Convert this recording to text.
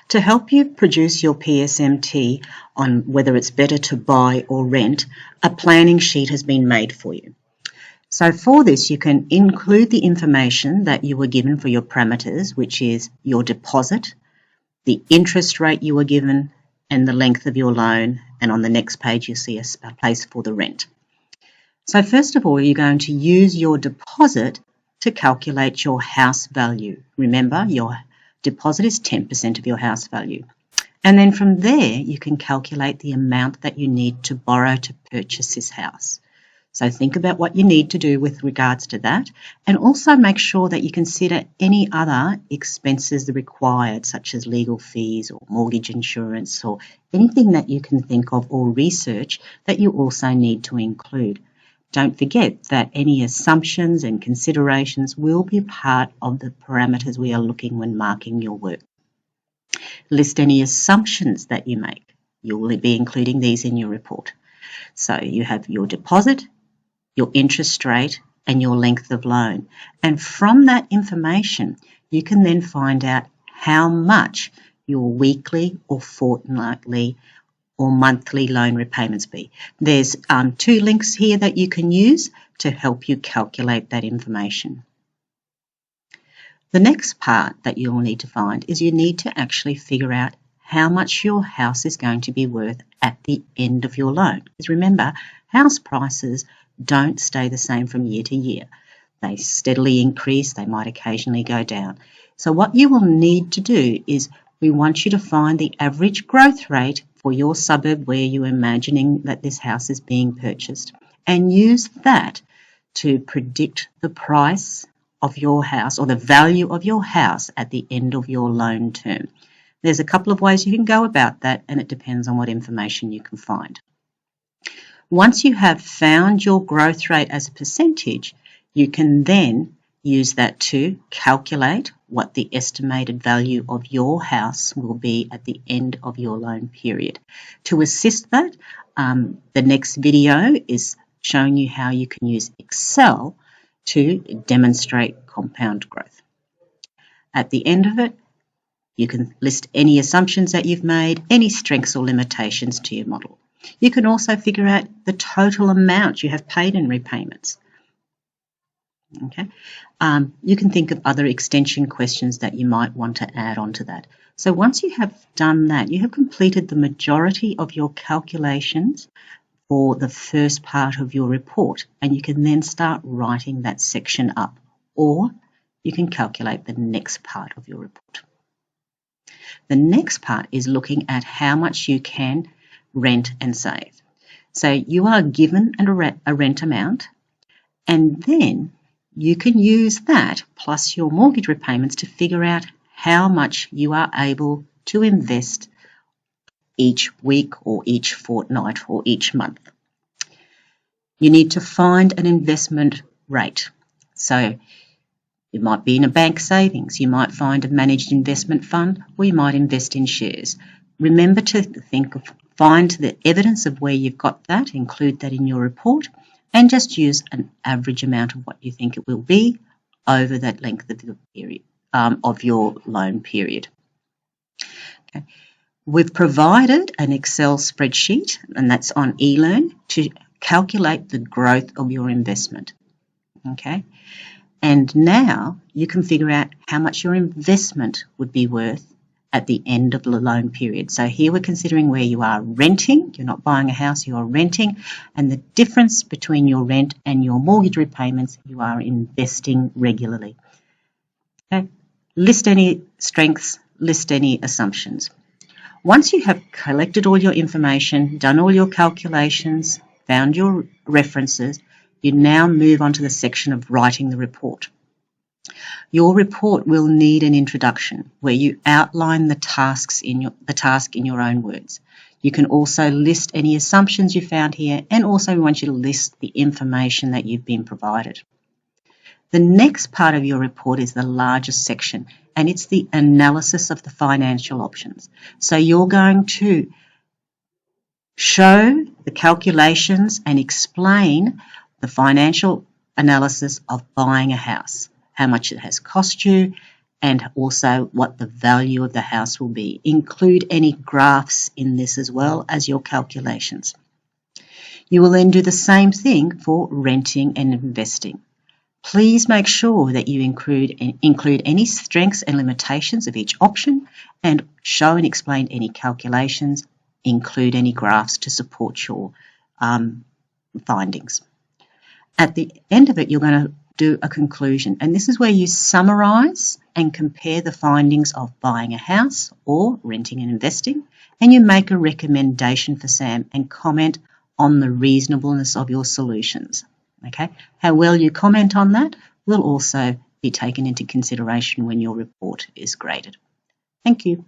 To help you produce your PSMT on whether it's better to buy or rent, a planning sheet has been made for you. So for this, you can include the information that you were given for your parameters, which is your deposit, the interest rate you were given, and the length of your loan. And on the next page, you'll see a place for the rent. So first of all, you're going to use your deposit to calculate your house value. Remember, your deposit is 10% of your house value. And then from there, you can calculate the amount that you need to borrow to purchase this house. So think about what you need to do with regards to that, and also make sure that you consider any other expenses required, such as legal fees or mortgage insurance or anything that you can think of, or research that you also need to include. Don't forget that any assumptions and considerations will be part of the parameters we are looking when marking your work. List any assumptions that you make. You will be including these in your report. So you have your deposit, your interest rate, and your length of loan. And from that information, you can then find out how much your weekly or fortnightly or monthly loan repayments be. There's 2 links here that you can use to help you calculate that information. The next part that you'll need to find is you need to actually figure out how much your house is going to be worth at the end of your loan. Because remember, house prices don't stay the same from year to year. They steadily increase, they might occasionally go down. So what you will need to do is we want you to find the average growth rate for your suburb where you're imagining that this house is being purchased, and use that to predict the price of your house or the value of your house at the end of your loan term. There's a couple of ways you can go about that, and it depends on what information you can find. Once you have found your growth rate as a percentage, you can then use that to calculate what the estimated value of your house will be at the end of your loan period. To assist that, the next video is showing you how you can use Excel to demonstrate compound growth. At the end of it, you can list any assumptions that you've made, any strengths or limitations to your model. You can also figure out the total amount you have paid in repayments. Okay. You can think of other extension questions that you might want to add on to that. So once you have done that, you have completed the majority of your calculations for the first part of your report, and you can then start writing that section up, or you can calculate the next part of your report. The next part is looking at how much you can rent and save. So you are given a rent amount, and then you can use that plus your mortgage repayments to figure out how much you are able to invest each week or each fortnight or each month. You need to find an investment rate. So you might be in a bank savings, you might find a managed investment fund, or you might invest in shares. Remember to find the evidence of where you've got that, include that in your report, and just use an average amount of what you think it will be over that length of the period of your loan period. Okay. We've provided an Excel spreadsheet, and that's on eLearn, to calculate the growth of your investment. Okay, and now you can figure out how much your investment would be worth at the end of the loan period. So here we're considering where you are renting. You're not buying a house, you are renting, and the difference between your rent and your mortgage repayments, you are investing regularly. Okay. List any strengths, list any assumptions. Once you have collected all your information, done all your calculations, found your references, you now move on to the section of writing the report. Your report will need an introduction where you outline the task in your own words. You can also list any assumptions you found here, and also we want you to list the information that you've been provided. The next part of your report is the largest section, and it's the analysis of the financial options. So you're going to show the calculations and explain the financial analysis of buying a house, how much it has cost you, and also what the value of the house will be. Include any graphs in this as well as your calculations. You will then do the same thing for renting and investing. Please make sure that you include any strengths and limitations of each option and show and explain any calculations, include any graphs to support your findings. At the end of it, you're going to do a conclusion, and this is where you summarise and compare the findings of buying a house or renting and investing, and you make a recommendation for SAM and comment on the reasonableness of your solutions. Okay, how well you comment on that will also be taken into consideration when your report is graded. Thank you.